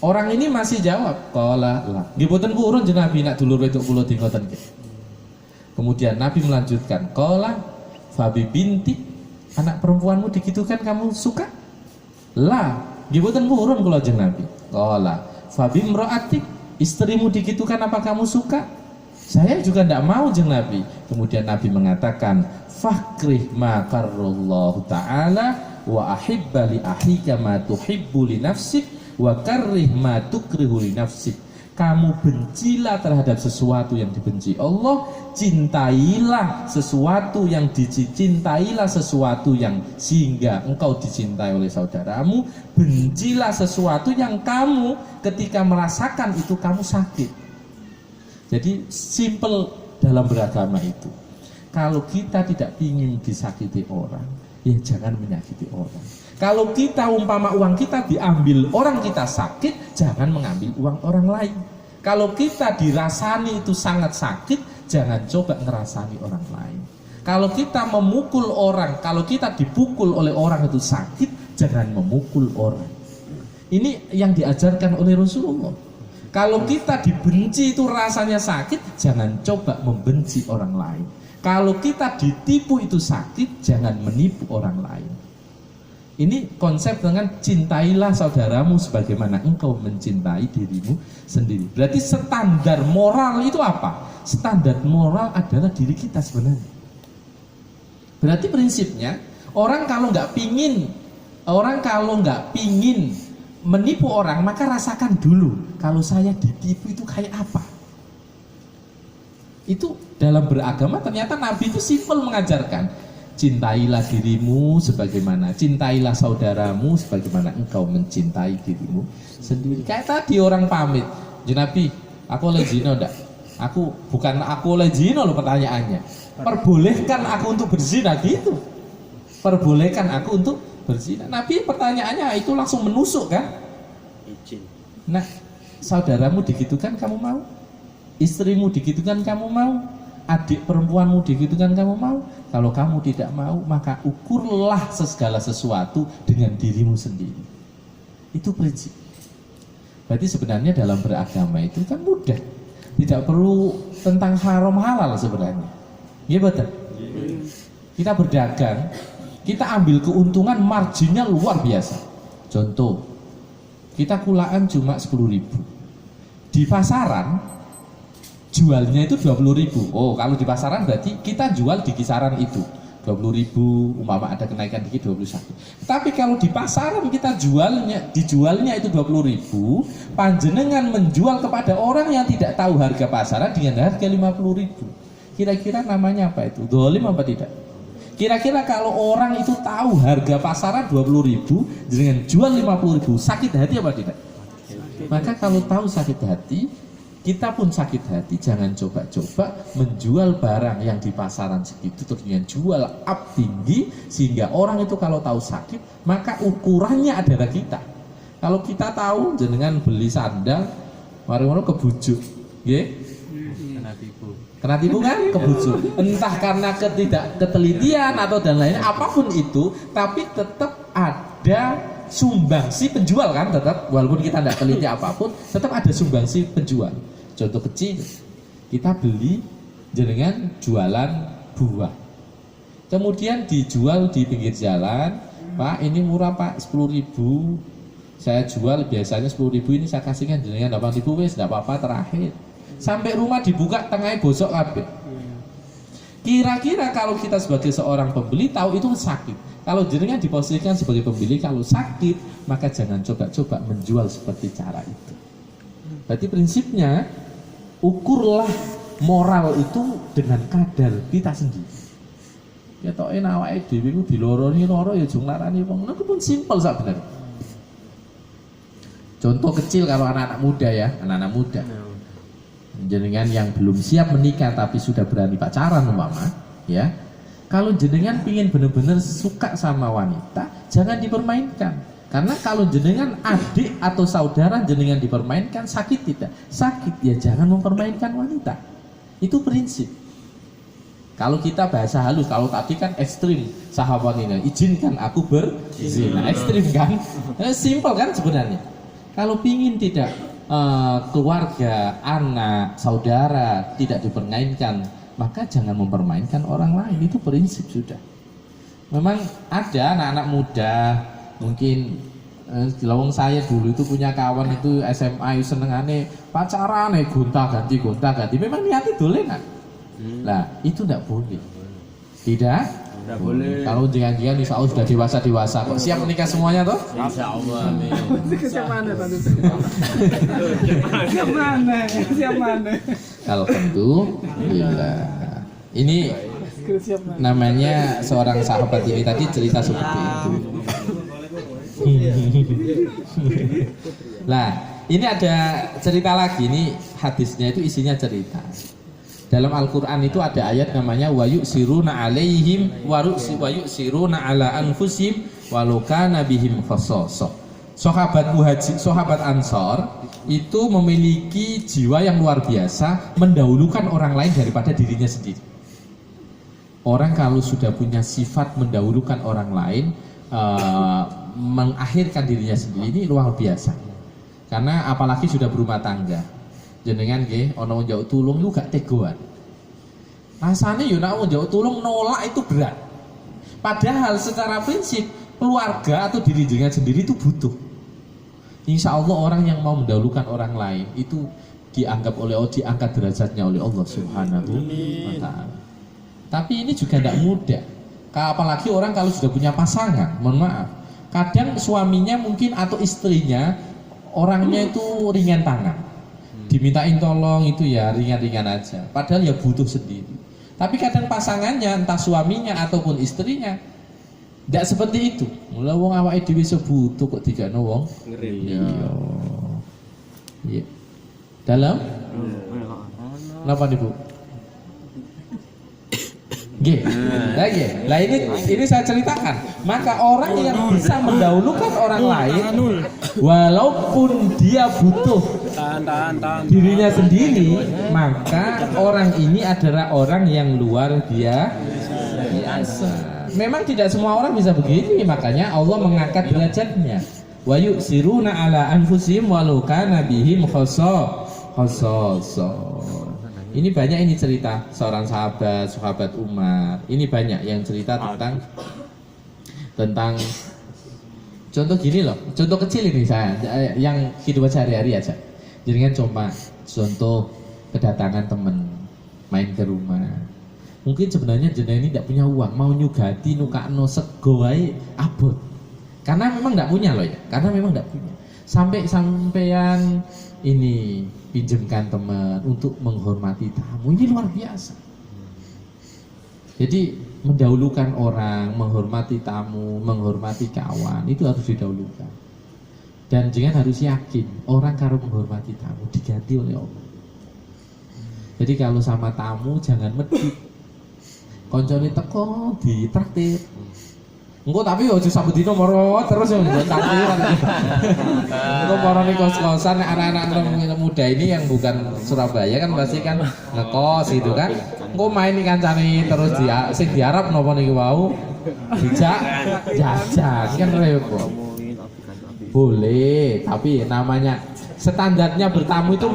Orang ini masih jawab, qala la. Nggih boten purun jeneng Nabi nak dulur wedok kula di ngoten nggih. Kemudian Nabi melanjutkan, qala fabi binti, anak perempuanmu digitukan kamu suka? La, nggih boten purun kula jeneng Nabi. Qala fabi imra'atik, istrimu digitukan apa kamu suka? Saya juga tidak mau jeneng Nabi. Kemudian Nabi mengatakan, fakrih ma karrallahu ta'ala wa ahibba li ahika ma tuhibbu li nafsik wa karrih ma tukrihu li nafsik. Kamu bencilah terhadap sesuatu yang dibenci Allah, cintailah sesuatu yang dicintailah sesuatu yang sehingga engkau dicintai oleh saudaramu, bencilah sesuatu yang kamu ketika merasakan itu kamu sakit. Jadi simple dalam beragama itu. Kalau kita tidak ingin disakiti orang, ya jangan menyakiti orang. Kalau kita umpama uang kita diambil orang kita sakit, jangan mengambil uang orang lain. Kalau kita dirasani itu sangat sakit, jangan coba ngerasani orang lain. Kalau kita memukul orang, kalau kita dipukul oleh orang itu sakit, jangan memukul orang. Ini yang diajarkan oleh Rasulullah. Kalau kita dibenci itu rasanya sakit, jangan coba membenci orang lain. Kalau kita ditipu itu sakit, jangan menipu orang lain. Ini konsep dengan cintailah saudaramu sebagaimana engkau mencintai dirimu sendiri. Berarti standar moral itu apa? Standar moral adalah diri kita sebenarnya. Berarti prinsipnya orang kalau nggak pingin menipu orang, maka rasakan dulu kalau saya ditipu itu kayak apa. Itu dalam beragama ternyata Nabi itu simpel mengajarkan. Cintailah dirimu sebagaimana, cintailah saudaramu sebagaimana engkau mencintai dirimu sendiri. Kayak tadi orang pamit, Nabi, aku oleh zina enggak? Aku oleh zina loh pertanyaannya. Perbolehkan aku untuk berzina gitu? Perbolehkan aku untuk berzina? Nabi pertanyaannya itu langsung menusuk kan? Nah, saudaramu digitukan kamu mau? Istrimu digitukan kamu mau? Adik perempuanmu digitukan kamu mau? Kalau kamu tidak mau, maka ukurlah segala sesuatu dengan dirimu sendiri. Itu prinsip. Berarti sebenarnya dalam beragama itu kan mudah. Tidak perlu tentang haram halal sebenarnya. Iya betul. Kita berdagang, kita ambil keuntungan marginnya luar biasa. Contoh, kita kulaan cuma 10.000. Di pasaran jualnya itu 20.000. Oh, kalau di pasaran berarti kita jual di kisaran itu 20.000, umpama ada kenaikan dikit 21. Tapi kalau di pasaran kita dijualnya itu 20.000, panjenengan menjual kepada orang yang tidak tahu harga pasaran dengan harga 50.000. Kira-kira namanya apa itu? Dolim apa tidak? Kira-kira kalau orang itu tahu harga pasaran 20.000 dengan jual 50.000, sakit hati apa tidak? Maka kalau tahu sakit hati, kita pun sakit hati, jangan coba-coba menjual barang yang di pasaran segitu terus dengan jual up tinggi sehingga orang itu kalau tahu sakit maka ukurannya adalah kita. Kalau kita tahu jenengan beli sandal mari-mari kebujuk, nggih. Kena tipu kan? Kebujuk. Entah karena ketidaktelitian atau dan lainnya apapun itu, tapi tetap ada sumbangsi penjual kan, tetap walaupun kita tidak teliti apapun, tetap ada sumbangsi penjual. Contoh kecil, kita beli jenengan jualan buah, kemudian dijual di pinggir jalan, Pak ini murah Pak, 10.000, saya jual biasanya 10.000, ini saya kasihkan jenengan 8.000, wes tidak apa-apa terakhir. Sampai rumah dibuka tengahnya bosok kabeh. Kira-kira kalau kita sebagai seorang pembeli tahu itu sakit. Kalau jenengan diposisikan sebagai pembeli, kalau sakit maka jangan coba-coba menjual seperti cara itu. Berarti prinsipnya ukurlah moral itu dengan kadar kita sendiri. Ketoke awake dhewe iku diloroni loro ya aja nglarani wong. Itu pun simpel sebenarnya. Contoh kecil kalau anak-anak muda ya, anak-anak muda. Jenengan yang belum siap menikah tapi sudah berani pacaran umpama, ya. Kalau jenengan pingin benar-benar suka sama wanita, jangan dipermainkan. Karena kalau jenengan adik atau saudara jenengan dipermainkan, sakit tidak? Sakit, ya jangan mempermainkan wanita. Itu prinsip. Kalau kita bahasa halus, kalau tadi kan ekstrim, sahabat ini izinkan aku berzina, ekstrim kan? Simpel kan sebenarnya. Kalau pingin tidak keluarga, anak, saudara tidak dipermainkan, maka jangan mempermainkan orang lain. Itu prinsip sudah. Memang ada anak-anak muda, mungkin lawang saya dulu itu punya kawan itu SMA senengane pacaran gonta-ganti. Memang niatnya dolenan. Nah, itu tidak boleh. Tidak boleh. Kalau jangan-jangan insya Allah sudah dewasa kok siap menikah semuanya toh? Insya Allah. Siap mana? Kalau tentu, ini namanya seorang sahabat ini tadi cerita seperti itu. Nah, ini ada cerita lagi. Ini hadisnya itu isinya cerita. Dalam Al-Quran itu ada ayat namanya wa yu'siruna alaihim wa yu'siruna ala anfusihim walau kana bihim khassasah. Sahabat muhajir, sahabat Ansor itu memiliki jiwa yang luar biasa, mendahulukan orang lain daripada dirinya sendiri. Orang kalau sudah punya sifat mendahulukan orang lain, mengakhirkan dirinya sendiri, ini luar biasa. Karena apalagi sudah berumah tangga. Jenengan nggih ana wong njaluk tulung iku gak tegoan. Rasane yo nek wong njaluk tulung nolak itu berat. Padahal secara prinsip keluarga atau diri jenengan sendiri itu butuh. Insya Allah orang yang mau mendahulukan orang lain itu dianggap oleh Allah, diangkat derajatnya oleh Allah Subhanahu wa taala. Tapi ini juga tidak mudah. Apalagi orang kalau sudah punya pasangan, mohon maaf. Kadang suaminya mungkin atau istrinya orangnya itu ringan tangan. Dimintain tolong itu ya ringan-ringan aja. Padahal ya butuh sendiri. Tapi kadang pasangannya entah suaminya ataupun istrinya tidak seperti itu. Mula wong awake dhewe sebutuh kok digakno wong. Iya. Iya. Dalam? Napa nih, Bu? Nah ini saya ceritakan. Maka orang yang bisa mendahulukan orang lain, walaupun dia butuh dirinya sendiri, maka orang ini adalah orang yang luar biasa. Memang tidak semua orang bisa begini, makanya Allah mengangkat derajatnya. Wa yu'siruna ala anfusihim walau kana bihim khassasah. Ini banyak ini cerita seorang sahabat Umar. Ini banyak yang cerita tentang contoh gini loh. Contoh kecil ini saya yang kehidupan sehari-hari aja. Jadi kan cuma contoh kedatangan teman main ke rumah. Mungkin sebenarnya jenengan ini tidak punya uang, mau nyugati nukakno sego wae abot. Karena memang tidak punya loh ya. Karena memang tidak punya. Sampean ini pinjamkan teman untuk menghormati tamu, ini luar biasa. Jadi mendahulukan orang, menghormati tamu, menghormati kawan, itu harus didahulukan. Dan jangan harus yakin orang kalau menghormati tamu diganti oleh Allah. Jadi kalau sama tamu jangan medit. Koncone teko ditraktir. Engko tapi ojo sabedino moro terus yo takdiran. Engko marane kos-kosan anak-anak muda ini yang bukan Surabaya kan pasti kan ngekos gitu kan. Engko main iki kancane terus sing diarep napa niki wau dijak jajan kan repot. Boleh, tapi namanya standarnya bertamu itu